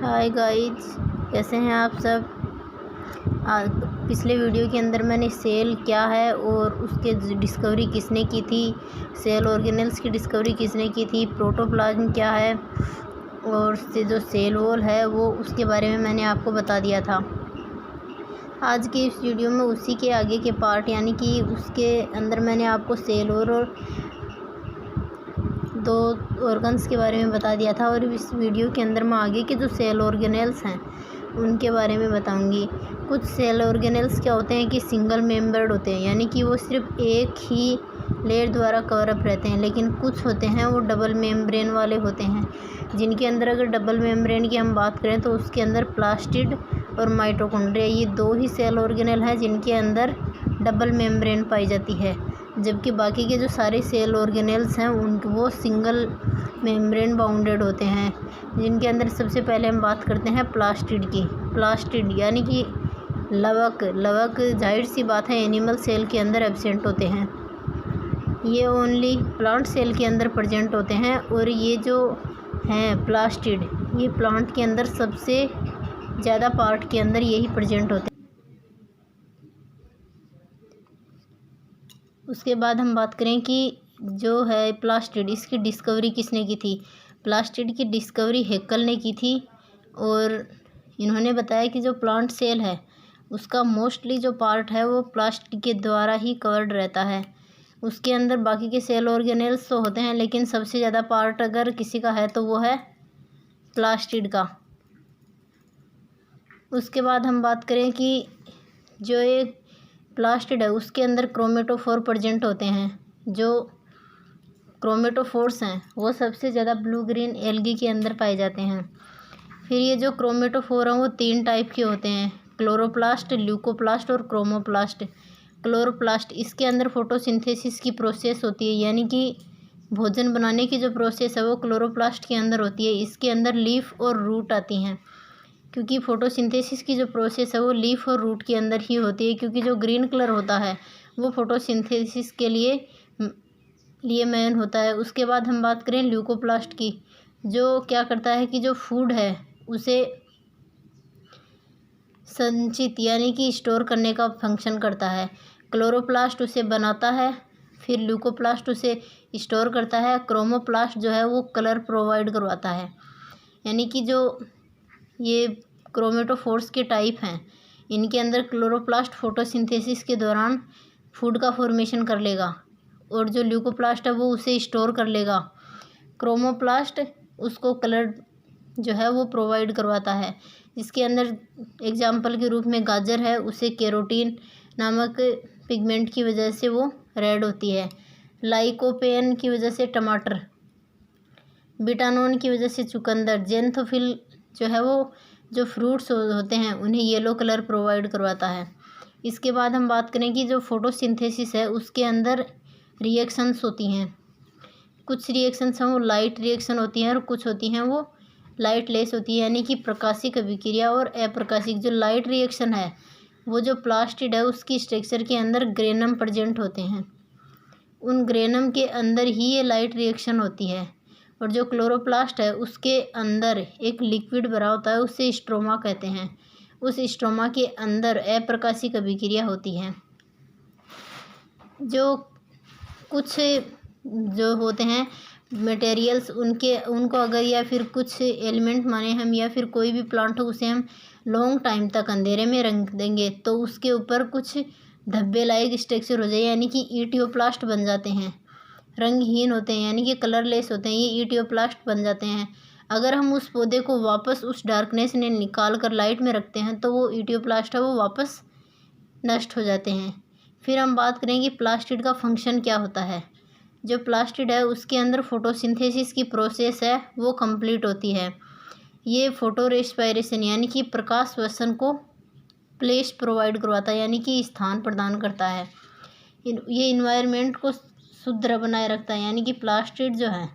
Hi guys, कैसे हैं आप सब। पिछले वीडियो के अंदर मैंने सेल क्या है और उसके डिस्कवरी किसने की थी, सेल ऑर्गेनेल्स की डिस्कवरी किसने की थी, प्रोटोप्लाज्म क्या है और जो सेल वॉल है वो उसके बारे में मैंने आपको बता दिया था। आज की इस वीडियो में उसी के आगे के पार्ट यानी कि उसके अंदर मैंने आपको सेल वॉल और दो ऑर्गन्स के बारे में बता दिया था और इस वीडियो के अंदर मैं आगे के जो सेल ऑर्गेनेल्स हैं उनके बारे में बताऊंगी। कुछ सेल ऑर्गेनेल्स क्या होते हैं कि सिंगल मेम्बर्ड होते हैं, यानी कि वो सिर्फ एक ही लेयर द्वारा कवर अप रहते हैं, लेकिन कुछ होते हैं वो डबल मेम्ब्रेन वाले होते हैं, जिनके अंदर अगर डबल मेम्ब्रेन की हम बात करें तो उसके अंदर प्लास्टिड और माइटोकॉन्ड्रिया, ये दो ही सेल ऑर्गेनेल हैं जिनके अंदर डबल मेम्ब्रेन पाई जाती है, जबकि बाकी के जो सारे सेल ऑर्गेनेल्स हैं वो सिंगल मेम्ब्रेन बाउंडेड होते हैं, जिनके अंदर सबसे पहले हम बात करते हैं प्लास्टिड की। प्लास्टिड यानी कि लवक जाहिर सी बात है एनिमल सेल के अंदर एब्सेंट होते हैं, ये ओनली प्लांट सेल के अंदर प्रेजेंट होते हैं। और ये जो हैं प्लास्टिड, ये प्लांट के अंदर सबसे ज़्यादा पार्ट के अंदर यही प्रेजेंट होते हैं। उसके बाद हम बात करें कि जो है प्लास्टिड, इसकी डिस्कवरी किसने की थी। प्लास्टिड की डिस्कवरी हैकल ने की थी और इन्होंने बताया कि जो प्लांट सेल है उसका मोस्टली जो पार्ट है वो प्लास्टिड के द्वारा ही कवर्ड रहता है। उसके अंदर बाकी के सेल ऑर्गेनेल्स तो होते हैं, लेकिन सबसे ज़्यादा पार्ट अगर किसी का है तो वो है प्लास्टिड का। उसके बाद हम बात करें कि जो एक प्लास्टिड है उसके अंदर क्रोमेटोफोर प्रेजेंट होते हैं। जो क्रोमेटोफोर्स हैं वो सबसे ज़्यादा ब्लू ग्रीन एल्गी के अंदर पाए जाते हैं। फिर ये जो क्रोमेटोफोर हैं वो 3 टाइप के होते हैं, क्लोरोप्लास्ट, ल्यूकोप्लास्ट और क्रोमोप्लास्ट। क्लोरोप्लास्ट, इसके अंदर फोटोसिंथेसिस की प्रोसेस होती है, यानी कि भोजन बनाने की जो प्रोसेस है वो क्लोरोप्लास्ट के अंदर होती है। इसके अंदर लीफ और रूट आती हैं, क्योंकि फोटोसिंथेसिस की जो प्रोसेस है वो लीफ और रूट के अंदर ही होती है, क्योंकि जो ग्रीन कलर होता है वो फोटोसिंथेसिस के लिए मेन होता है। उसके बाद हम बात करें ल्यूकोप्लास्ट की, जो क्या करता है कि जो फूड है उसे संचित यानी कि स्टोर करने का फंक्शन करता है। क्लोरोप्लास्ट उसे बनाता है, फिर ल्यूकोप्लास्ट उसे स्टोर करता है, क्रोमोप्लास्ट जो है वो कलर प्रोवाइड करवाता है। यानी कि जो ये क्रोमेटोफोर्स के टाइप हैं इनके अंदर क्लोरोप्लास्ट फोटोसिंथेसिस के दौरान फूड का फॉर्मेशन कर लेगा और जो ल्यूकोप्लास्ट है वो उसे स्टोर कर लेगा। क्रोमोप्लास्ट उसको कलर जो है वो प्रोवाइड करवाता है, जिसके अंदर एग्जाम्पल के रूप में गाजर है, उसे कैरोटीन नामक पिगमेंट की वजह से वो रेड होती है, लाइकोपेन की वजह से टमाटर, बिटानोन की वजह से चुकंदर, जेंथोफिल जो है वो जो फ्रूट्स होते हैं उन्हें येलो कलर प्रोवाइड करवाता है। इसके बाद हम बात करें कि जो फोटोसिंथेसिस है उसके अंदर रिएक्शंस होती हैं। कुछ रिएक्शंस हैं वो लाइट रिएक्शन होती हैं और कुछ होती हैं वो लाइट लेस होती है, यानी कि प्रकाशिक अभिक्रिया और अप्रकाशिक। जो लाइट रिएक्शन है वो जो प्लास्टिड है उसकी स्ट्रक्चर के अंदर ग्रेनम प्रेजेंट होते हैं, उन ग्रेनम के अंदर ही ये लाइट रिएक्शन होती है। और जो क्लोरोप्लास्ट है उसके अंदर एक लिक्विड भरा होता है, उसे स्ट्रोमा कहते हैं, उस स्ट्रोमा के अंदर अप्रकाशिक अभिक्रिया होती है। जो कुछ जो होते हैं मटेरियल्स उनको अगर या फिर कुछ एलिमेंट माने हम या फिर कोई भी प्लांट हो उसे हम लॉन्ग टाइम तक अंधेरे में रख देंगे तो उसके ऊपर कुछ धब्बे लाइक स्ट्रक्चर हो जाए, यानी कि ईटियोप्लास्ट बन जाते हैं, रंगहीन होते हैं यानी कि कलरलेस होते हैं, ये ईटियोप्लास्ट बन जाते हैं। अगर हम उस पौधे को वापस उस डार्कनेस ने निकाल कर लाइट में रखते हैं तो वो ईटियोप्लास्ट है वो वापस नष्ट हो जाते हैं। फिर हम बात करेंगे प्लास्टिड का फंक्शन क्या होता है। जो प्लास्टिड है उसके अंदर फोटोसिंथेसिस की प्रोसेस है वो कंप्लीट होती है। ये फोटो रेस्पायरेशन यानी कि प्रकाश श्वसन को प्लेस प्रोवाइड करवाता है, यानी कि स्थान प्रदान करता है। ये इन्वायरमेंट को शुद्ध बनाए रखता है, यानी कि प्लास्टिड जो है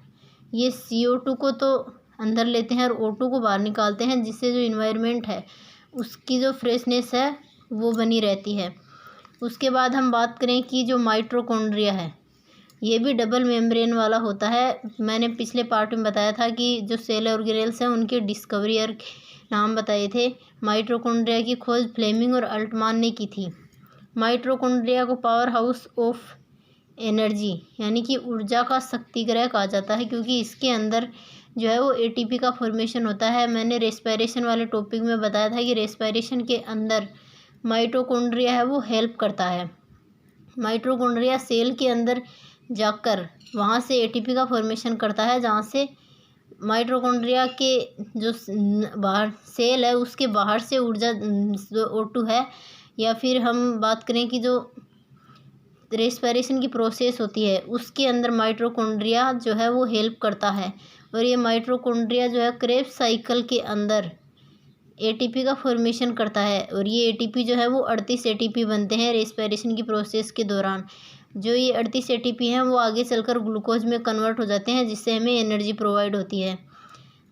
ये CO2 को तो अंदर लेते हैं और O2 को बाहर निकालते हैं, जिससे जो इन्वायरमेंट है उसकी जो फ्रेशनेस है वो बनी रहती है। उसके बाद हम बात करें कि जो माइटोकॉन्ड्रिया है, ये भी डबल मेम्ब्रेन वाला होता है। मैंने पिछले पार्ट में बताया था कि जो सेल ऑर्गेनेल्स हैं उनके डिस्कवरियर के नाम बताए थे। माइटोकॉन्ड्रिया की खोज फ्लेमिंग और अल्टमान ने की थी। माइटोकॉन्ड्रिया को पावर हाउस ऑफ एनर्जी यानी कि ऊर्जा का शक्तिगृह कहा जाता है, क्योंकि इसके अंदर जो है वो एटीपी का फॉर्मेशन होता है। मैंने रेस्पिरेशन वाले टॉपिक में बताया था कि रेस्पिरेशन के अंदर माइटोकॉन्ड्रिया है वो हेल्प करता है। माइटोकॉन्ड्रिया सेल के अंदर जाकर वहाँ से एटीपी का फॉर्मेशन करता है, जहाँ से माइटोकॉन्ड्रिया के जो बाहर सेल है उसके बाहर से ऊर्जा जो O2 है, या फिर हम बात करें कि जो रेस्पिरेशन की प्रोसेस होती है उसके अंदर माइटोकॉन्ड्रिया जो है वो हेल्प करता है। और ये माइटोकॉन्ड्रिया जो है क्रेब्स साइकिल के अंदर एटीपी का फॉर्मेशन करता है, और ये एटीपी जो है वो 38 एटीपी बनते हैं रेस्पिरेशन की प्रोसेस के दौरान। जो ये 38 एटीपी हैं वो आगे चलकर ग्लूकोज में कन्वर्ट हो जाते हैं, जिससे हमें एनर्जी प्रोवाइड होती है।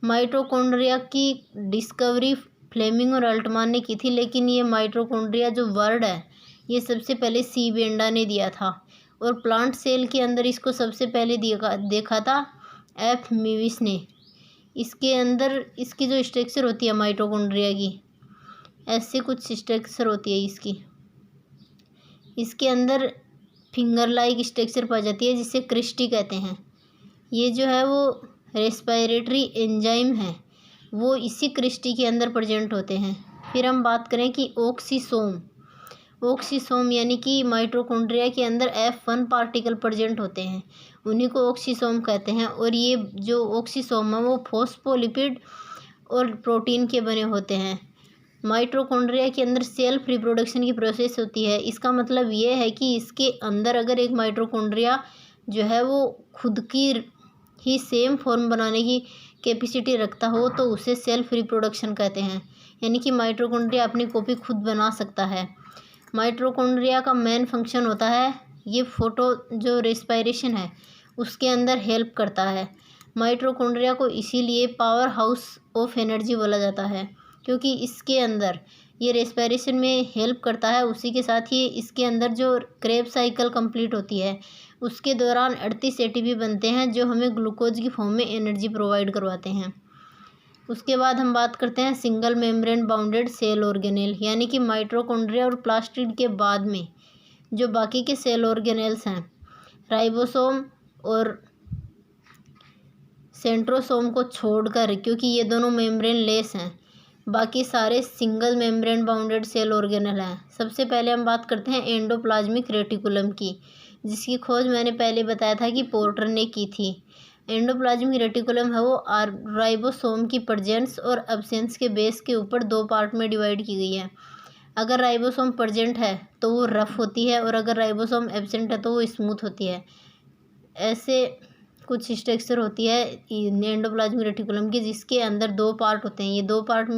माइटोकॉन्ड्रिया की डिस्कवरी फ्लेमिंग और अल्टमान ने की थी, लेकिन ये माइटोकॉन्ड्रिया जो वर्ड है ये सबसे पहले सी बेंडा ने दिया था, और प्लांट सेल के अंदर इसको सबसे पहले देखा था एफ मीविस ने। इसके अंदर इसकी जो स्ट्रक्चर होती है माइटोकॉन्ड्रिया की, ऐसे कुछ स्ट्रक्चर होती है इसकी। इसके अंदर फिंगर लाइक स्ट्रक्चर पाई जाती है, जिसे क्रिस्टी कहते हैं। ये जो है वो रेस्पिरेटरी एंजाइम है, वो इसी क्रिस्टी के अंदर प्रेजेंट होते हैं। फिर हम बात करें कि ऑक्सीसोम यानी कि माइटोकॉन्ड्रिया के अंदर F1 पार्टिकल प्रेजेंट होते हैं, उन्हीं को ऑक्सीसोम कहते हैं। और ये जो ऑक्सीसोम है वो फॉस्फोलिपिड और प्रोटीन के बने होते हैं। माइटोकॉन्ड्रिया के अंदर सेल्फ रिप्रोडक्शन की प्रोसेस होती है। इसका मतलब ये है कि इसके अंदर अगर एक माइटोकॉन्ड्रिया जो है वो खुद की ही सेम फॉर्म बनाने की कैपेसिटी रखता हो तो उसे सेल्फ रिप्रोडक्शन कहते हैं, यानी कि माइटोकॉन्ड्रिया अपनी कॉपी खुद बना सकता है। माइटोकॉन्ड्रिया का मेन फंक्शन होता है ये जो रेस्पिरेशन है उसके अंदर हेल्प करता है। माइटोकॉन्ड्रिया को इसीलिए पावर हाउस ऑफ एनर्जी बोला जाता है, क्योंकि इसके अंदर ये रेस्पिरेशन में हेल्प करता है। उसी के साथ ही इसके अंदर जो क्रेब्स साइकिल कंप्लीट होती है उसके दौरान 38 एटीपी बनते हैं, जो हमें ग्लूकोज की फॉर्म में एनर्जी प्रोवाइड करवाते हैं। उसके बाद हम बात करते हैं single membrane bounded cell organelle, यानी कि माइटोकॉन्ड्रिया और प्लास्टिड के बाद में जो बाकी के सेल ऑर्गेनेल्स हैं, राइबोसोम और सेंट्रोसोम को छोड़कर, क्योंकि ये दोनों मेम्ब्रेन लेस हैं, बाकी सारे single membrane bounded cell organelle हैं। सबसे पहले हम बात करते हैं एंडोप्लाज्मिक रेटिकुलम की, जिसकी खोज मैंने पहले बताया था कि पोर्टर ने की थी। एंडोप्लाज्मिक रेटिकुलम है वो राइबोसोम की प्रेजेंस और एब्सेंस के बेस के ऊपर दो पार्ट में डिवाइड की गई है। अगर राइबोसोम प्रेजेंट है तो वो रफ होती है, और अगर राइबोसोम एब्सेंट है तो वो स्मूथ होती है। ऐसे कुछ स्ट्रक्चर होती है एंडोप्लाज्मिक रेटिकुलम की, जिसके अंदर दो पार्ट होते हैं। ये दो पार्ट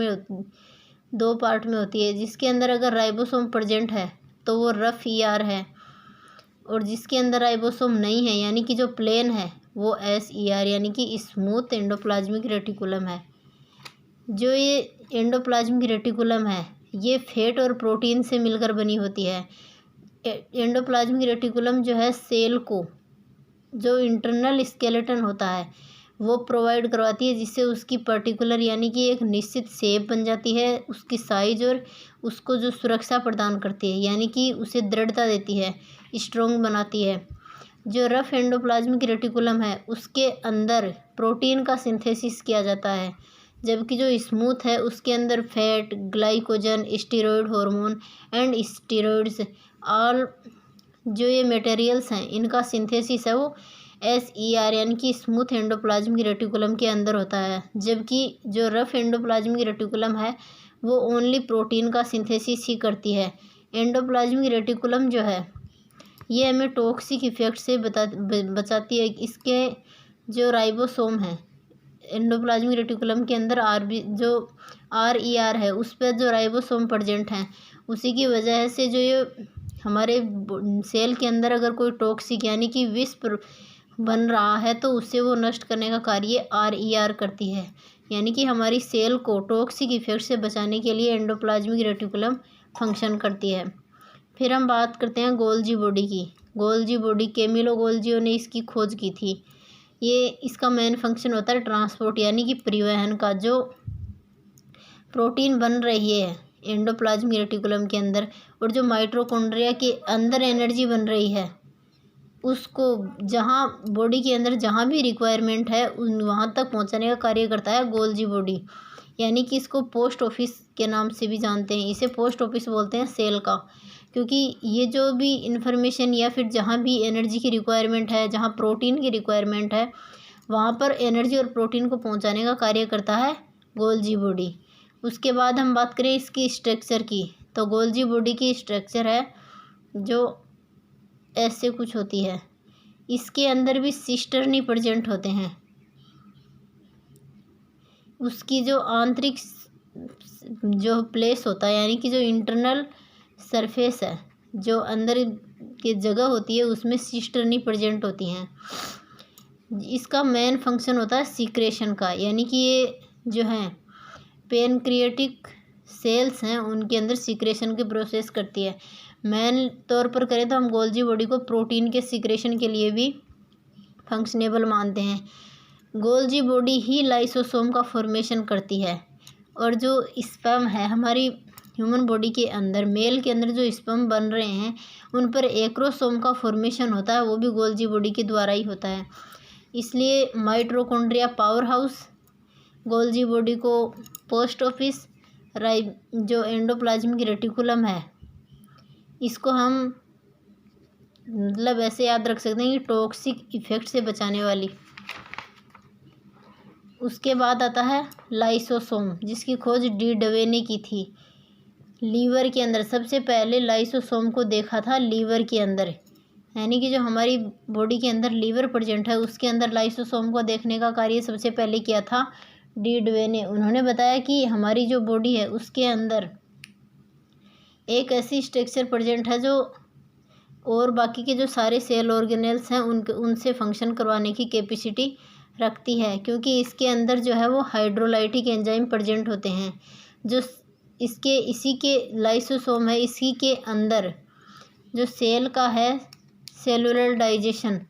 में होती है। जिसके अंदर अगर राइबोसोम प्रेजेंट है तो वो रफ ER है, और जिसके अंदर राइबोसोम नहीं है यानी कि जो प्लेन है वो SER यानी कि स्मूथ एंडोप्लाज्मिक रेटिकुलम है। जो ये एंडोप्लाज्मिक रेटिकुलम है ये फैट और प्रोटीन से मिलकर बनी होती है। एंडोप्लाज्मिक रेटिकुलम जो है सेल को जो इंटरनल स्केलेटन होता है वो प्रोवाइड करवाती है, जिससे उसकी पर्टिकुलर यानी कि एक निश्चित शेप बन जाती है, उसकी साइज, और उसको जो सुरक्षा प्रदान करती है यानी कि उसे दृढ़ता देती है, स्ट्रॉन्ग बनाती है। जो रफ एंडोप्लाज्मिक रेटिकुलम है उसके अंदर प्रोटीन का सिंथेसिस किया जाता है, जबकि जो स्मूथ है उसके अंदर fat, glycogen, steroid hormone and steroids all जो ये मटेरियल्स हैं इनका सिंथेसिस है वो SER यानी कि स्मूथ एंडोप्लाज्मिक रेटिकुलम के अंदर होता है। जबकि जो रफ एंडोप्लाज्मिक रेटिकुलम है वो ओनली प्रोटीन का सिंथेसिस ही करती है। एंडोप्लाज्मिक रेटिकुलम जो है ये हमें टॉक्सिक इफेक्ट से बचाती है। इसके जो राइबोसोम है एंडोप्लाज्मिक रेटिकुलम के अंदर जो RER है उस पर जो राइबोसोम प्रेजेंट हैं, उसी की वजह से जो ये हमारे सेल के अंदर अगर कोई टॉक्सिक यानी कि विष बन रहा है तो उसे वो नष्ट करने का कार्य RER करती है, यानी कि हमारी सेल को टॉक्सिक इफेक्ट से बचाने के लिए एंडोप्लाज्मिक रेटिकुलम फंक्शन करती है। फिर हम बात करते हैं गोल्जी बॉडी की। गोल्जी बॉडी, कैमिलो गोल्जियो ने इसकी खोज की थी। ये इसका मेन फंक्शन होता है ट्रांसपोर्ट यानी कि परिवहन का। जो प्रोटीन बन रही है एंडोप्लाज्मिक रेटिकुलम के अंदर और जो माइटोकॉन्ड्रिया के अंदर एनर्जी बन रही है, उसको जहाँ बॉडी के अंदर जहाँ भी रिक्वायरमेंट है वहाँ तक पहुँचाने का कार्य करता है गोल्जी बॉडी। यानी कि इसको पोस्ट ऑफिस के नाम से भी जानते हैं। इसे पोस्ट ऑफिस बोलते हैं सेल का, क्योंकि ये जो भी इंफॉर्मेशन या फिर जहाँ भी एनर्जी की रिक्वायरमेंट है, जहाँ प्रोटीन की रिक्वायरमेंट है, वहाँ पर एनर्जी और प्रोटीन को पहुँचाने का कार्य करता है गोल्जी बॉडी। उसके बाद हम बात करें इसकी स्ट्रक्चर की, तो गोल्जी बॉडी की स्ट्रक्चर है जो ऐसे कुछ होती है। इसके अंदर भी सिस्टर्नी प्रेजेंट होते हैं। उसकी जो आंतरिक जो प्लेस होता है यानी कि जो इंटरनल सरफेस है, जो अंदर की जगह होती है, उसमें सिस्टर्नी प्रेजेंट होती हैं। इसका मेन फंक्शन होता है सीक्रेशन का, यानी कि ये जो है पेनक्रिएटिक सेल्स हैं उनके अंदर सीक्रेशन की प्रोसेस करती है। मेन तौर पर करें तो हम गोल्जी बॉडी को प्रोटीन के सीक्रेशन के लिए भी फंक्शनेबल मानते हैं। गोल्जी बॉडी ही लाइसोसोम का फॉर्मेशन करती है और जो स्पर्म है हमारी ह्यूमन बॉडी के अंदर, मेल के अंदर जो स्पर्म बन रहे हैं उन पर एक्रोसोम का फॉर्मेशन होता है, वो भी गोल्जी बॉडी के द्वारा ही होता है। इसलिए mitochondria power house, Golgi body को पोस्ट ऑफिस, जो एंडोप्लाज्मिक रेटिकुलम है इसको हम मतलब ऐसे याद रख सकते हैं कि टॉक्सिक इफेक्ट से बचाने वाली। उसके बाद आता है लाइसोसोम, जिसकी खोज डी डवे ने की थी। लीवर के अंदर सबसे पहले लाइसोसोम को देखा था लीवर के अंदर, यानी कि जो हमारी बॉडी के अंदर लीवर प्रेजेंट है उसके अंदर लाइसोसोम को देखने का कार्य सबसे पहले किया था डी डवे ने। उन्होंने बताया कि हमारी जो बॉडी है उसके अंदर एक ऐसी स्ट्रक्चर प्रेजेंट है जो और बाकी के जो सारे सेल ऑर्गेनेल्स हैं उनसे फंक्शन करवाने की कैपेसिटी रखती है, क्योंकि इसके अंदर जो है वो हाइड्रोलाइटिक एंजाइम प्रेजेंट होते हैं। जो इसी के लाइसोसोम है, इसी के अंदर जो सेल का है सेलुलर डाइजेशन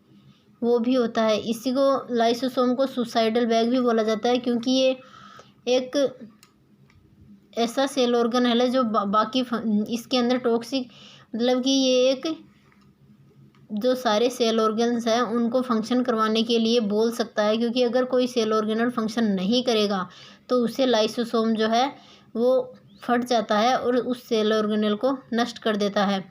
वो भी होता है। इसी को लाइसोसोम को सुसाइडल बैग भी बोला जाता है, क्योंकि ये एक ऐसा सेल ऑर्गन है जो बाकी इसके अंदर टॉक्सिक मतलब कि ये एक जो सारे सेल ऑर्गन्स हैं उनको फंक्शन करवाने के लिए बोल सकता है, क्योंकि अगर कोई सेल ऑर्गेनल फंक्शन नहीं करेगा तो उसे लाइसोसोम जो है वो फट जाता है और उस सेल ऑर्गेनल को नष्ट कर देता है।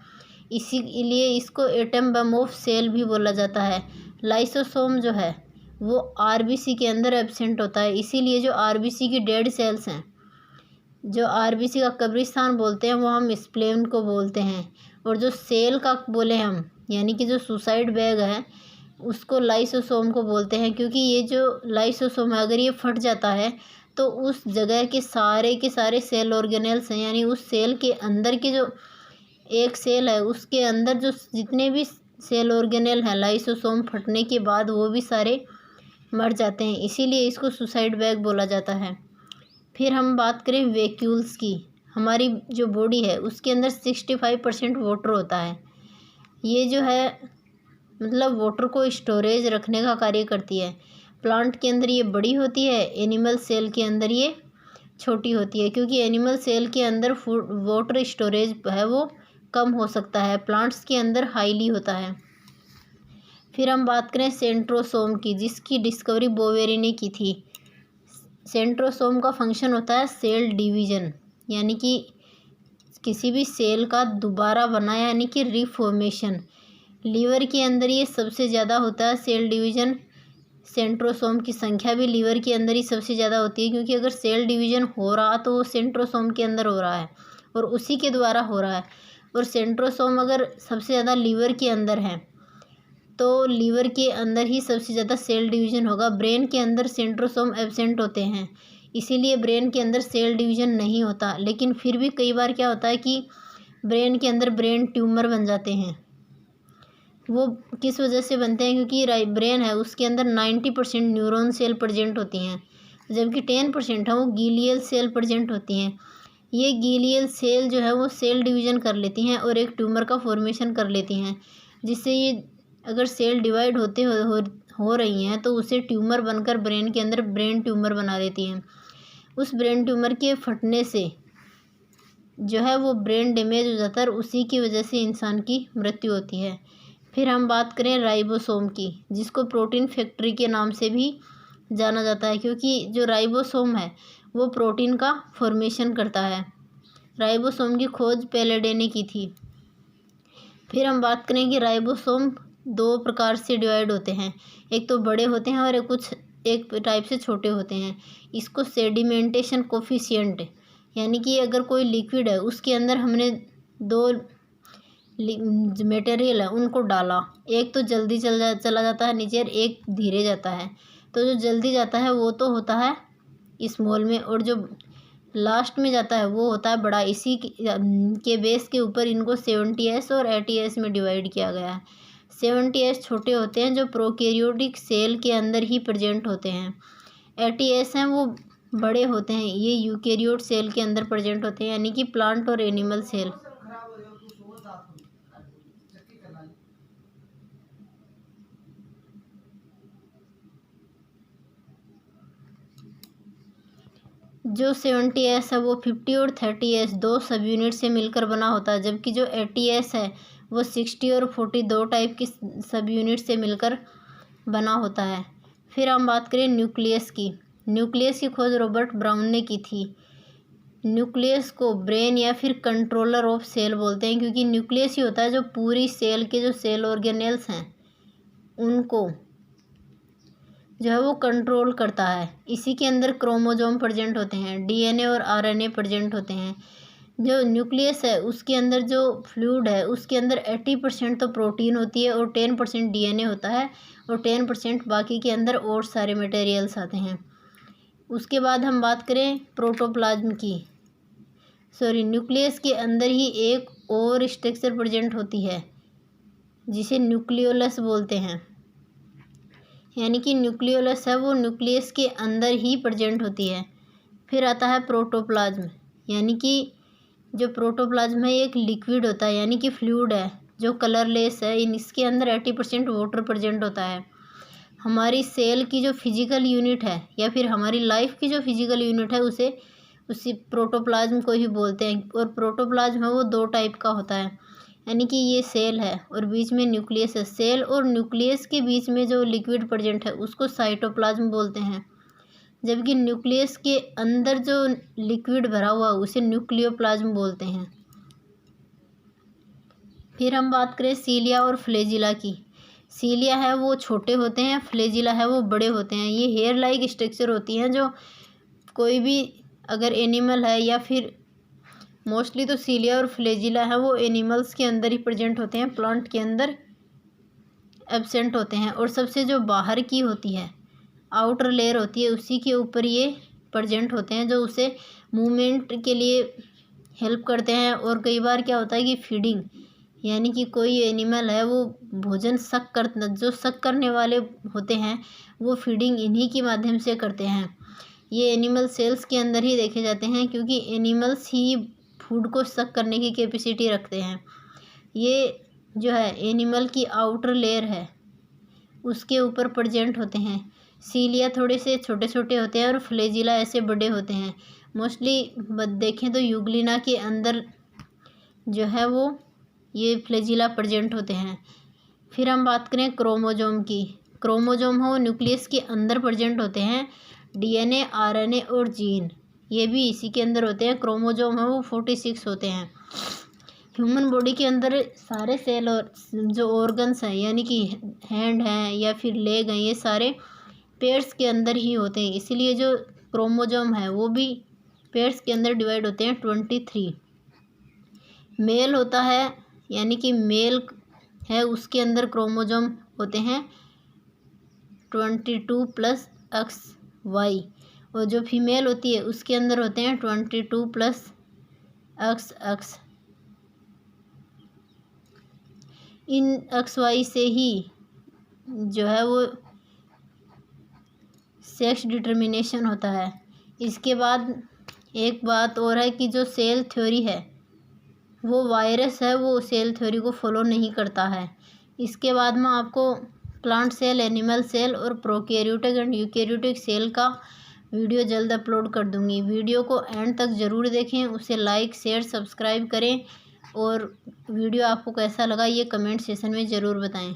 इसीलिए इसको एटम बम ऑफ सेल भी बोला जाता है। लाइसोसोम जो है वो आरबीसी के अंदर एब्सेंट होता है, इसीलिए जो आरबीसी की डेड सेल्स हैं, जो आरबीसी का कब्रिस्तान बोलते हैं, वो हम स्प्लेन को बोलते हैं। और जो सेल का बोले हम यानी कि जो सुसाइड बैग है उसको लाइसोसोम को बोलते हैं, क्योंकि ये जो लाइसोसोम है अगर ये फट जाता है तो उस जगह के सारे सेल ऑर्गेनेल्स हैं, यानी उस सेल के अंदर के जो एक सेल है उसके अंदर जो जितने भी सेल ऑर्गेनेल हैं लाइसोसोम फटने के बाद वो भी सारे मर जाते हैं, इसीलिए इसको सुसाइड बैग बोला जाता है। फिर हम बात करें वैक्यूल्स की। हमारी जो बॉडी है उसके अंदर 65% वाटर होता है। ये जो है मतलब वाटर को स्टोरेज रखने का कार्य करती है। प्लांट के अंदर ये बड़ी होती है, एनिमल सेल के अंदर ये छोटी होती है, क्योंकि एनिमल सेल के अंदर फूड वाटर स्टोरेज है वो कम हो सकता है, प्लांट्स के अंदर हाईली होता है। फिर हम बात करें सेंट्रोसोम की, जिसकी डिस्कवरी बोवेरी ने की थी। सेंट्रोसोम का फंक्शन होता है सेल डिवीज़न, यानी कि किसी भी सेल का दोबारा बनाया यानी कि रिफॉर्मेशन। लीवर के अंदर ये सबसे ज़्यादा होता है सेल डिवीज़न। सेंट्रोसोम की संख्या भी लीवर के अंदर ही सबसे ज़्यादा होती है, क्योंकि अगर सेल डिवीज़न हो रहा तो वो सेंट्रोसोम के अंदर हो रहा है और उसी के द्वारा हो रहा है। और सेंट्रोसोम अगर सबसे ज़्यादा लीवर के अंदर है तो लीवर के अंदर ही सबसे ज़्यादा सेल डिवीज़न होगा। ब्रेन के अंदर सेंट्रोसोम एब्सेंट होते हैं, इसीलिए ब्रेन के अंदर सेल डिवीज़न नहीं होता। लेकिन फिर भी कई बार क्या होता है कि ब्रेन के अंदर ब्रेन ट्यूमर बन जाते हैं। वो किस वजह से बनते हैं? क्योंकि ब्रेन है उसके अंदर 90% न्यूरॉन सेल प्रेजेंट होती हैं, जबकि 10% है वो गीलियल सेल प्रेजेंट होती हैं। ये गीलियल सेल जो है वो सेल डिवीज़न कर लेती हैं और एक ट्यूमर का फॉर्मेशन कर लेती हैं। जिससे ये अगर सेल डिवाइड हो रही हैं तो उसे ट्यूमर बनकर ब्रेन के अंदर ब्रेन ट्यूमर बना देती हैं। उस ब्रेन ट्यूमर के फटने से जो है वो ब्रेन डैमेज हो जाता है और उसी की वजह से इंसान की मृत्यु होती है। फिर हम बात करें राइबोसोम की, जिसको प्रोटीन फैक्ट्री के नाम से भी जाना जाता है, क्योंकि जो राइबोसोम है वो प्रोटीन का फॉर्मेशन करता है। राइबोसोम की खोज पैलेडे ने की थी। फिर हम बात करें कि राइबोसोम दो प्रकार से डिवाइड होते हैं, एक तो बड़े होते हैं और एक टाइप से छोटे होते हैं। इसको सेडिमेंटेशन कोफिशिएंट, यानी कि अगर कोई लिक्विड है उसके अंदर हमने दो मटेरियल है उनको डाला, एक तो जल्दी चला जाता है नीचे और एक धीरे जाता है। तो जो जल्दी जाता है वो तो होता है स्मॉल में, और जो लास्ट में जाता है वो होता है बड़ा। इसी के बेस के ऊपर इनको 70S और 80S में डिवाइड किया गया है। 70S छोटे होते हैं जो प्रोकैरियोटिक सेल के अंदर ही प्रेजेंट होते हैं। 80S हैं वो बड़े होते हैं, ये यूकैरियोट सेल के अंदर प्रेजेंट होते हैं, यानी कि प्लांट और एनिमल सेल। जो 70S है वो 50 और 30S दो सब यूनिट से मिलकर बना होता है, जबकि जो 80S है वो 60 और 40 दो टाइप की सब यूनिट से मिलकर बना होता है। फिर हम बात करें न्यूक्लियस की। न्यूक्लियस की खोज रॉबर्ट ब्राउन ने की थी। न्यूक्लियस को ब्रेन या फिर कंट्रोलर ऑफ सेल बोलते हैं, क्योंकि न्यूक्लियस ही होता है जो पूरी सेल के जो सेल ऑर्गेनेल्स हैं उनको जो है वो कंट्रोल करता है। इसी के अंदर क्रोमोसोम प्रेजेंट होते हैं, डीएनए और आरएनए प्रेजेंट होते हैं। जो न्यूक्लियस है उसके अंदर जो फ्लूइड है उसके अंदर 80% तो प्रोटीन होती है और 10% डीएनए होता है और 10% बाकी के अंदर और सारे मटेरियल्स आते हैं। उसके बाद हम बात करें प्रोटोप्लाज्म की। न्यूक्लियस के अंदर ही एक और स्ट्रक्चर प्रेजेंट होती है जिसे न्यूक्लियोलस बोलते हैं, यानी कि न्यूक्लियोलस है वो न्यूक्लियस के अंदर ही प्रेजेंट होती है। फिर आता है प्रोटोप्लाज्म, यानी कि जो प्रोटोप्लाज्म है एक लिक्विड होता है, यानी कि फ्लूइड है जो कलरलेस है। इसके अंदर 80% वाटर प्रेजेंट होता है। हमारी सेल की जो फिजिकल यूनिट है या फिर हमारी लाइफ की जो फिजिकल यूनिट है उसी प्रोटोप्लाज्म को ही बोलते हैं। और प्रोटोप्लाज्म है वो दो टाइप का होता है, यानी कि ये सेल है और बीच में न्यूक्लियस है। सेल और न्यूक्लियस के बीच में जो लिक्विड प्रेजेंट है उसको साइटोप्लाज्म बोलते हैं, जबकि न्यूक्लियस के अंदर जो लिक्विड भरा हुआ उसे न्यूक्लियोप्लाज्म बोलते हैं। फिर हम बात करें सीलिया और फ्लैजिला की। सीलिया है वो छोटे होते हैं, फ्लैजिला है वो बड़े होते हैं। ये हेयर लाइक स्ट्रक्चर होती हैं जो कोई भी अगर एनिमल है या फिर मोस्टली तो सीलिया और फ्लैजिला है वो एनिमल्स के अंदर ही प्रेजेंट होते हैं, प्लांट के अंदर एब्सेंट होते हैं। और सबसे जो बाहर की होती है आउटर लेयर होती है उसी के ऊपर ये प्रेजेंट होते हैं, जो उसे मूवमेंट के लिए हेल्प करते हैं। और कई बार क्या होता है कि फीडिंग, यानी कि कोई एनिमल है वो भोजन जो सक करने वाले होते हैं वो फीडिंग इन्हीं के माध्यम से करते हैं। ये एनिमल सेल्स के अंदर ही देखे जाते हैं, क्योंकि एनिमल्स ही फूड को सक करने की कैपेसिटी रखते हैं। ये जो है एनिमल की आउटर लेयर है उसके ऊपर प्रेजेंट होते हैं। सीलिया थोड़े से छोटे छोटे होते हैं और फ्लैजिला ऐसे बड़े होते हैं। मोस्टली देखें तो यूग्लिना के अंदर जो है वो ये फ्लैजिला प्रेजेंट होते हैं। फिर हम बात करें क्रोमोसोम की। क्रोमोसोम हो न्यूक्लियस के अंदर प्रेजेंट होते हैं। डीएनए, आरएनए और जीन ये भी इसी के अंदर होते हैं। क्रोमोसोम है वो 46 होते हैं। ह्यूमन बॉडी के अंदर सारे सेल और जो ऑर्गन्स हैं, यानी कि हैंड हैं या फिर लेग हैं, ये सारे पेयर्स के अंदर ही होते हैं। इसीलिए जो क्रोमोसोम है वो भी पेयर्स के अंदर डिवाइड होते हैं 23। मेल होता है, यानी कि मेल है उसके अंदर क्रोमोसोम होते हैं 22 + XY, और जो फीमेल होती है उसके अंदर होते हैं 22 + XX। इन XY से ही जो है वो सेक्स डिटर्मिनेशन होता है। इसके बाद एक बात और है कि जो सेल थ्योरी है वो वायरस है वो सेल थ्योरी को फॉलो नहीं करता है, इसके बाद में आपको प्लांट सेल, एनिमल सेल और प्रोकैरियोटिक एंड यूकैरियोटिक सेल का वीडियो जल्द अपलोड कर दूंगी। वीडियो को एंड तक ज़रूर देखें, उसे लाइक शेयर सब्सक्राइब करें और वीडियो आपको कैसा लगा ये कमेंट सेशन में ज़रूर बताएं।